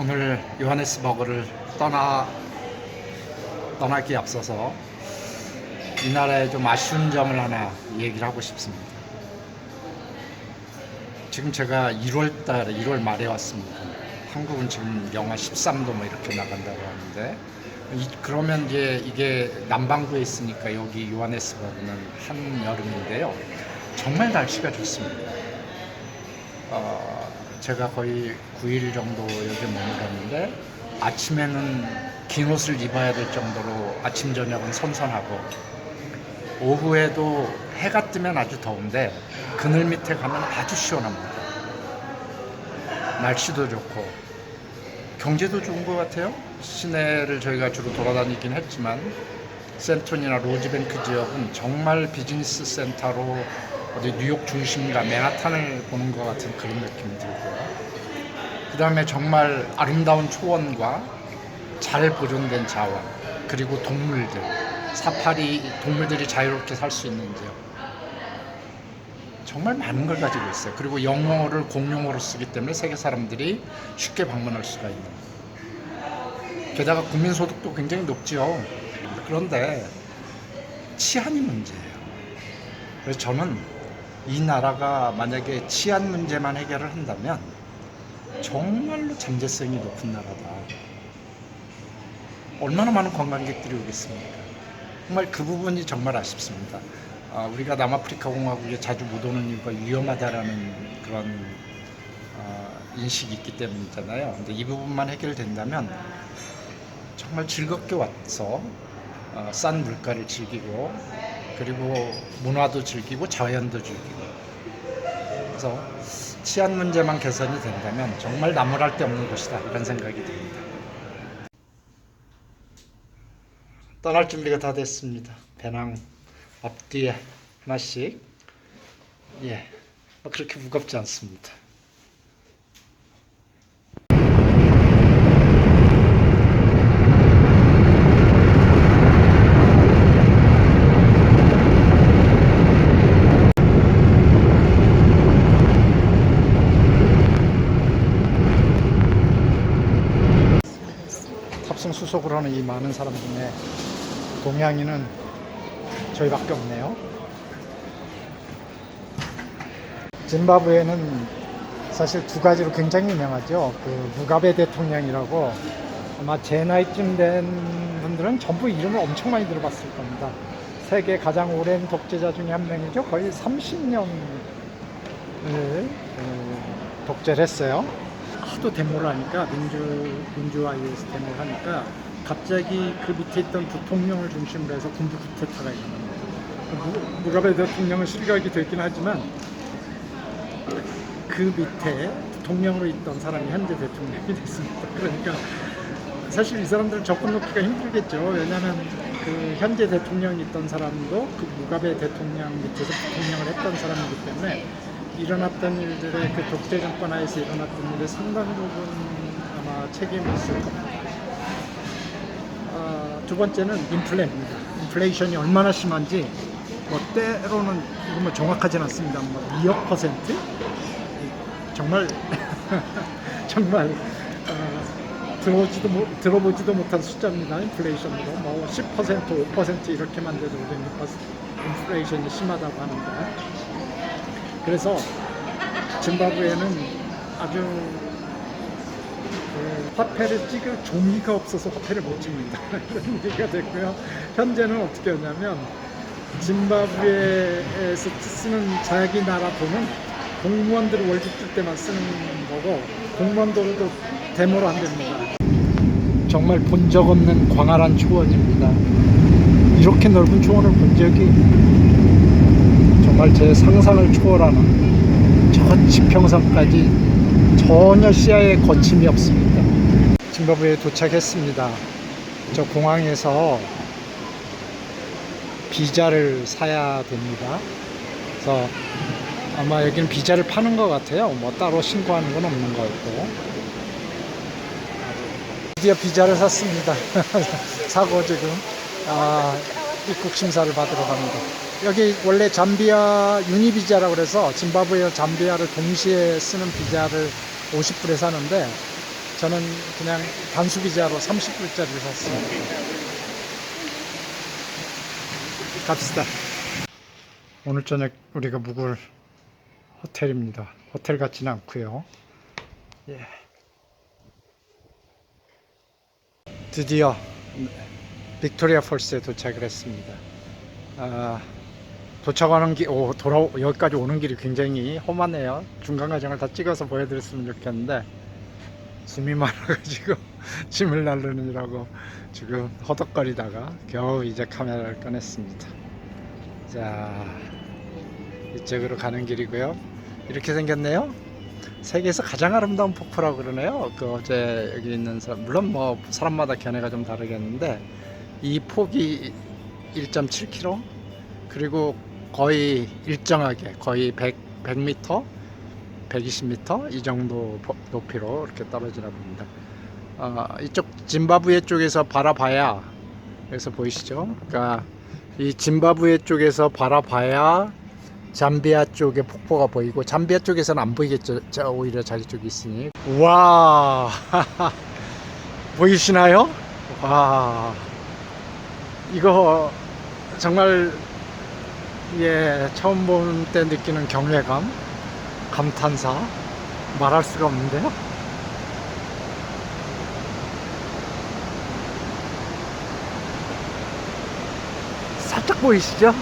오늘 요하네스버그를 떠나기에 앞서서 이 나라의 좀 아쉬운 점을 하나 얘기를 하고 싶습니다. 지금 제가 1월 말에 왔습니다. 한국은 지금 영하 13도 뭐 이렇게 나간다고 하는데, 그러면 이제 이게 남반구에 있으니까 여기 요하네스버그는 한여름인데요. 정말 날씨가 좋습니다. 제가 거의 9일 정도 여기 머물렀는데, 아침에는 긴 옷을 입어야 될 정도로 아침 저녁은 선선하고, 오후에도 해가 뜨면 아주 더운데 그늘 밑에 가면 아주 시원합니다. 날씨도 좋고 경제도 좋은 것 같아요. 시내를 저희가 주로 돌아다니긴 했지만 센턴이나 로즈뱅크 지역은 정말 비즈니스 센터로 어디 뉴욕 중심가 맨하탄을 보는 것 같은 그런 느낌이 들고요. 그 다음에 정말 아름다운 초원과 잘 보존된 자원, 그리고 동물들, 사파리 동물들이 자유롭게 살 수 있는 지역, 정말 많은 걸 가지고 있어요. 그리고 영어를 공용어로 쓰기 때문에 세계 사람들이 쉽게 방문할 수가 있는, 게다가 국민소득도 굉장히 높죠. 그런데 치안이 문제예요. 그래서 저는 이 나라가 만약에 치안 문제만 해결을 한다면 정말로 잠재성이 높은 나라다. 얼마나 많은 관광객들이 오겠습니까? 정말 그 부분이 정말 아쉽습니다. 우리가 남아프리카 공화국에 자주 못 오는 이유가 위험하다라는 그런 인식이 있기 때문이잖아요. 근데 이 부분만 해결된다면 정말 즐겁게 와서 싼 물가를 즐기고, 그리고 문화도 즐기고 자연도 즐기고, 그래서 치안 문제만 개선이 된다면 정말 나무랄 데 없는 곳이다, 이런 생각이 듭니다. 떠날 준비가 다 됐습니다. 배낭 앞뒤에 하나씩. 그렇게 무겁지 않습니다. 탑승 수속을 하는 이 많은 사람 중에 동양인은 저희밖에 없네요. 짐바브웨는 사실 두 가지로 굉장히 유명하죠. 그 무가베 대통령이라고, 아마 제 나이쯤 된 분들은 전부 이름을 엄청 많이 들어봤을 겁니다. 세계 가장 오랜 독재자 중에 한 명이죠. 거의 30년을 독재를 했어요. 하도 데모를 하니까, 민주화에 의해서 데모를 하니까 갑자기 그 밑에 있던 부통령을 중심으로 해서 군부 쿠데타가 일어납니다. 무가베 대통령은 실각이 됐긴 하지만 그 밑에 부통령으로 있던 사람이 현재 대통령이 됐습니다. 그러니까 사실 이 사람들은 접근 놓기가 힘들겠죠. 왜냐하면 그 현재 대통령이 있던 사람도 그 무가베 대통령 밑에서 부통령을 했던 사람이기 때문에 일어났던 일들의, 그 독재 정권 하에서 일어났던 일의 상당 부분 아마 책임이 있을 겁니다. 두 번째는 인플레입니다. 인플레이션이 얼마나 심한지, 때로는 이거 정확하진 않습니다. 2억 %? 정말 정말 들어보지도 못한 숫자입니다. 인플레이션으로 10%, 5% 이렇게만 돼도 인플레이션이 심하다고 하는데, 그래서 짐바브웨는 아주 화폐를 찍을 종이가 없어서 화폐를 못 찍는다, 이런 얘기가 됐고요. 현재는 어떻게 하냐면 짐바브웨에서 쓰는 자기 나라 돈은 공무원들이 월급 줄 때만 쓰는 거고, 공무원들도 데모로 한답니다. 정말 본 적 없는 광활한 초원입니다. 이렇게 넓은 초원을 본 적이 정말 제 상상을 초월하는, 저 지평선까지 전혀 시야에 거침이 없습니다. 짐바브웨에 도착했습니다. 저 공항에서 비자를 사야 됩니다. 그래서 아마 여기는 비자를 파는 것 같아요. 따로 신고하는 건 없는 것 같고. 드디어 비자를 샀습니다. 사고 지금 입국 심사를 받으러 갑니다. 여기 원래 잠비아 유니비자라고 그래서 짐바브웨와 잠비아를 동시에 쓰는 비자를 50불에 사는데, 저는 그냥 단수비자로 30불짜리를 샀습니다. 갑시다. 오늘 저녁 우리가 묵을 호텔입니다. 호텔 같지는 않고요. 예. 드디어 빅토리아 폴스에 도착을 했습니다. 도착하는 여기까지 오는 길이 굉장히 험하네요. 중간 과정을 다 찍어서 보여드렸으면 좋겠는데 짐이 많아가지고 짐을 나르느라고 지금 허덕거리다가 겨우 이제 카메라를 꺼냈습니다. 자, 이쪽으로 가는 길이고요. 이렇게 생겼네요. 세계에서 가장 아름다운 폭포라고 그러네요. 그 어제 여기 있는 사람, 물론 뭐 사람마다 견해가 좀 다르겠는데 이 폭이 1.7km 그리고 거의 일정하게 거의 100m 120m 이 정도 높이로 이렇게 떨어지나 봅니다. 이쪽 짐바브웨 쪽에서 바라봐야, 여기서 보이시죠? 그러니까 이 짐바브웨 쪽에서 바라봐야 잠비아 쪽에 폭포가 보이고, 잠비아 쪽에서는 안 보이겠죠. 오히려 자기 쪽이 있으니. 와 보이시나요? 와, 이거 정말 처음 볼 때 느끼는 경외감, 감탄사 말할 수가 없는데요. 살짝 보이시죠?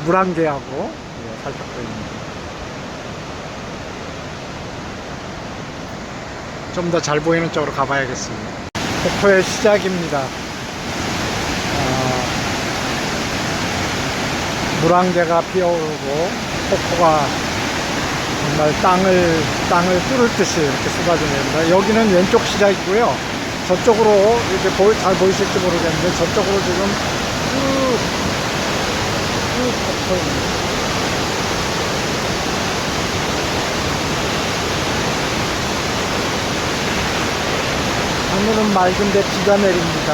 물안개하고 살짝 보입니다. 좀 더 잘 보이는 쪽으로 가봐야겠습니다. 폭포의 시작입니다. 물안개가 피어오르고 폭포가 정말 땅을 뚫을 듯이 이렇게 쏟아집니다. 여기는 왼쪽 시작이고요. 저쪽으로 이렇게 잘 보이실지 모르겠는데 저쪽으로 지금 쭉 폭포입니다. 하늘은 맑은데 비가 내립니다.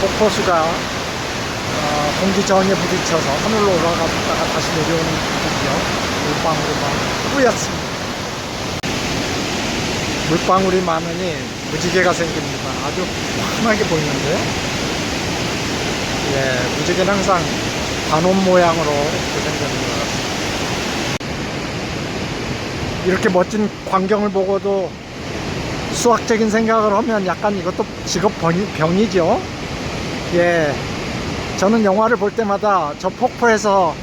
폭포수가 공기 저항에 부딪혀서 하늘로 올라갔다가 다시 내려오는 거죠. 물방울이 막 뿌옇습니다. 물방울이 많으니 무지개가 생깁니다. 아주 환하게 보이는데요. 무지개는 항상 반원 모양으로 이렇게 생기는 것 같습니다. 이렇게 멋진 광경을 보고도 수학적인 생각을 하면 약간 이것도 직업 병이죠. 저는 영화를 볼 때마다 저 폭포에서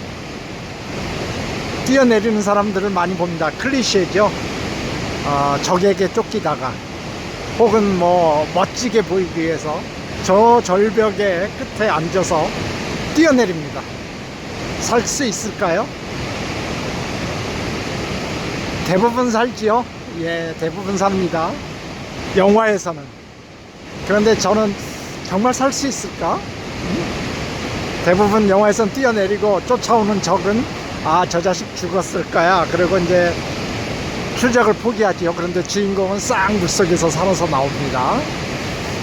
뛰어내리는 사람들을 많이 봅니다. 클리셰죠. 적에게 쫓기다가 혹은 뭐 멋지게 보이기 위해서 저 절벽의 끝에 앉아서 뛰어내립니다. 살 수 있을까요? 대부분 살지요. 대부분 삽니다. 영화에서는. 그런데 저는 정말 살 수 있을까? 대부분 영화에선 뛰어내리고 쫓아오는 적은 저 자식 죽었을 거야. 그리고 이제 추적을 포기하지요. 그런데 주인공은 싹 물속에서 살아서 나옵니다.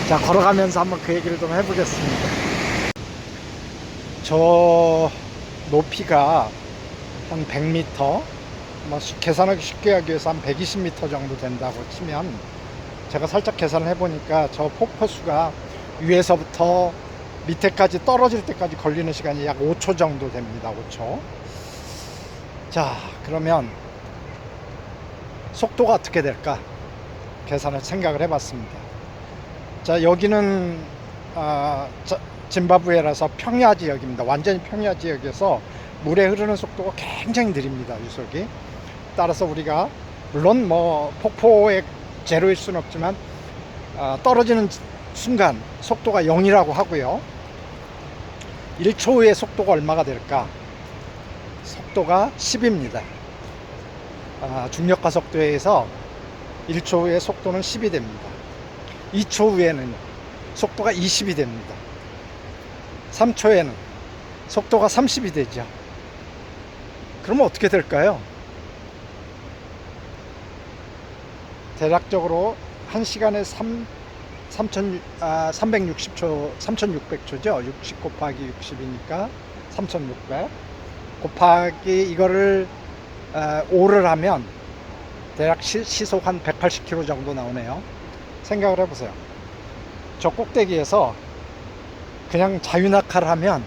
자, 걸어가면서 한번 그 얘기를 좀 해보겠습니다. 저 높이가 한 100m, 계산하기 쉽게 하기 위해서 한 120m 정도 된다고 치면, 제가 살짝 계산을 해보니까 저 폭포수가 위에서부터 밑에까지 떨어질 때까지 걸리는 시간이 약 5초 정도 됩니다. 5초. 자, 그러면 속도가 어떻게 될까 계산을 생각을 해봤습니다. 자, 여기는 짐바브웨라서 평야 지역입니다. 완전히 평야 지역에서 물에 흐르는 속도가 굉장히 느립니다. 유속이. 따라서 우리가 물론 뭐 폭포의 제로일 수는 없지만 떨어지는 순간 속도가 0이라고 하고요. 1초 후에 속도가 얼마가 될까? 속도가 10입니다. 중력가 속도에서 1초 후에 속도는 10이 됩니다. 2초 후에는 속도가 20이 됩니다. 3초에는 속도가 30이 되죠. 그러면 어떻게 될까요? 대략적으로 1시간에 360초, 3600초죠. 60 곱하기 60이니까 3600 곱하기 이거를 5를 하면 대략 시속 한 180km 정도 나오네요. 생각을 해보세요. 저 꼭대기에서 그냥 자유낙하를 하면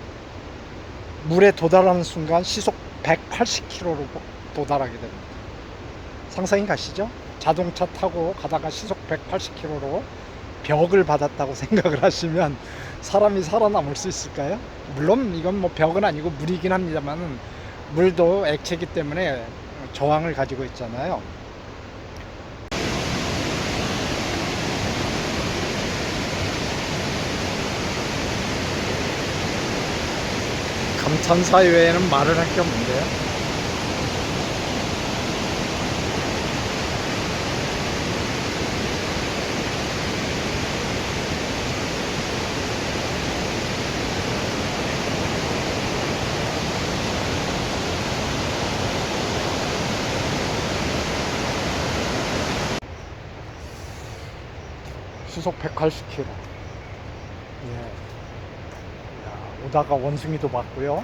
물에 도달하는 순간 시속 180km로 도달하게 됩니다. 상상이 가시죠? 자동차 타고 가다가 시속 180km로 벽을 받았다고 생각을 하시면 사람이 살아남을 수 있을까요? 물론 이건 뭐 벽은 아니고 물이긴 합니다만 물도 액체이기 때문에 저항을 가지고 있잖아요. 감탄사 외에는 말을 할 게 없는데요. 시속 180km. 예. 야, 오다가 원숭이도 봤고요.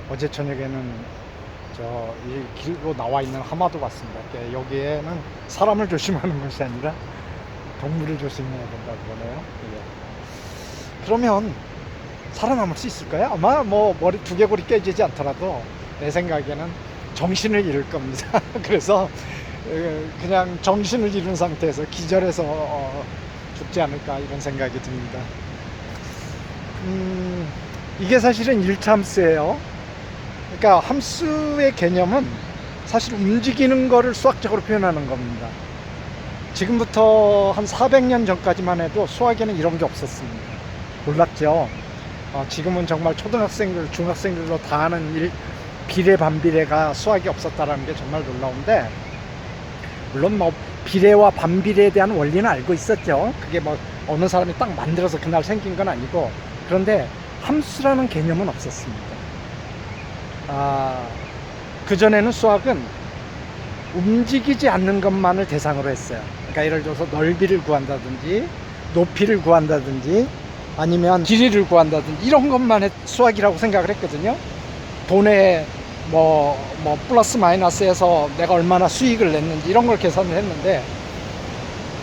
어제 저녁에는 이 길로 나와 있는 하마도 봤습니다. 여기에는 사람을 조심하는 것이 아니라 동물을 조심해야 된다고 그러네요. 예. 그러면 살아남을 수 있을까요? 아마 뭐 머리 두개골이 깨지지 않더라도 내 생각에는 정신을 잃을 겁니다. 그래서 그냥 정신을 잃은 상태에서 기절해서 죽지 않을까 이런 생각이 듭니다. 이게 사실은 1차 함수예요. 그러니까 함수의 개념은 사실 움직이는 거를 수학적으로 표현하는 겁니다. 지금부터 한 400년 전까지만 해도 수학에는 이런 게 없었습니다. 몰랐죠. 지금은 정말 초등학생들, 중학생들도 다 아는 비례, 반비례가 수학이 없었다는 게 정말 놀라운데, 물론 뭐 비례와 반비례에 대한 원리는 알고 있었죠. 그게 뭐 어느 사람이 딱 만들어서 그날 생긴 건 아니고, 그런데 함수라는 개념은 없었습니다. 그전에는 수학은 움직이지 않는 것만을 대상으로 했어요. 그러니까 예를 들어서 넓이를 구한다든지 높이를 구한다든지 아니면 길이를 구한다든지 이런 것만 수학이라고 생각을 했거든요. 돈에 뭐 플러스 마이너스해서 내가 얼마나 수익을 냈는지 이런 걸 계산을 했는데,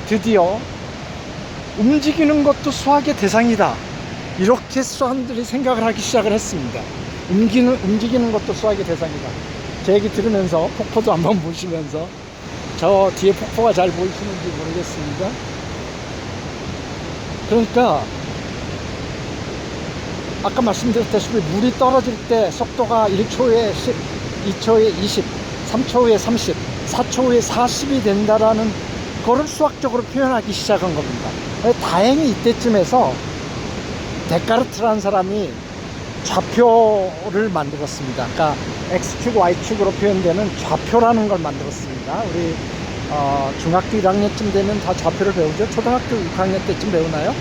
드디어 움직이는 것도 수학의 대상이다, 이렇게 사람들이 생각을 하기 시작을 했습니다. 움직이는 것도 수학의 대상이다. 제 얘기 들으면서 폭포도 한번 보시면서, 저 뒤에 폭포가 잘 보이시는지 모르겠습니다. 그러니까 아까 말씀드렸다시피 물이 떨어질 때 속도가 1초에 10, 2초에 20, 3초에 30, 4초에 40이 된다라는 거를 수학적으로 표현하기 시작한 겁니다. 다행히 이때쯤에서 데카르트라는 사람이 좌표를 만들었습니다. 그러니까 X축, Y축으로 표현되는 좌표라는 걸 만들었습니다. 우리 중학교 1학년쯤 되면 다 좌표를 배우죠. 초등학교 6학년 때쯤 배우나요?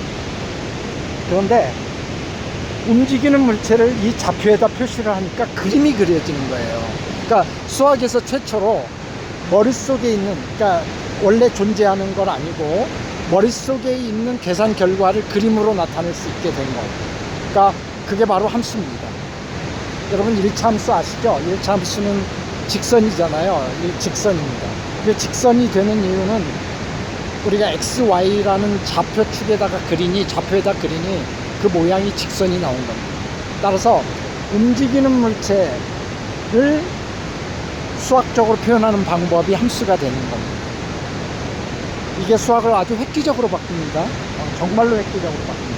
그런데 움직이는 물체를 이 좌표에다 표시를 하니까 그림이 그려지는 거예요. 그러니까 수학에서 최초로 머릿속에 있는, 그러니까 원래 존재하는 건 아니고 머릿속에 있는 계산 결과를 그림으로 나타낼 수 있게 된 거예요. 그러니까 그게 바로 함수입니다. 여러분 1차 함수 아시죠? 1차 함수는 직선이잖아요. 직선입니다. 그 직선이 되는 이유는 우리가 x, y라는 좌표축에다가 좌표에다 그리니 그 모양이 직선이 나온 겁니다. 따라서 움직이는 물체를 수학적으로 표현하는 방법이 함수가 되는 겁니다. 이게 수학을 아주 획기적으로 바꿉니다. 정말로 획기적으로 바꿉니다.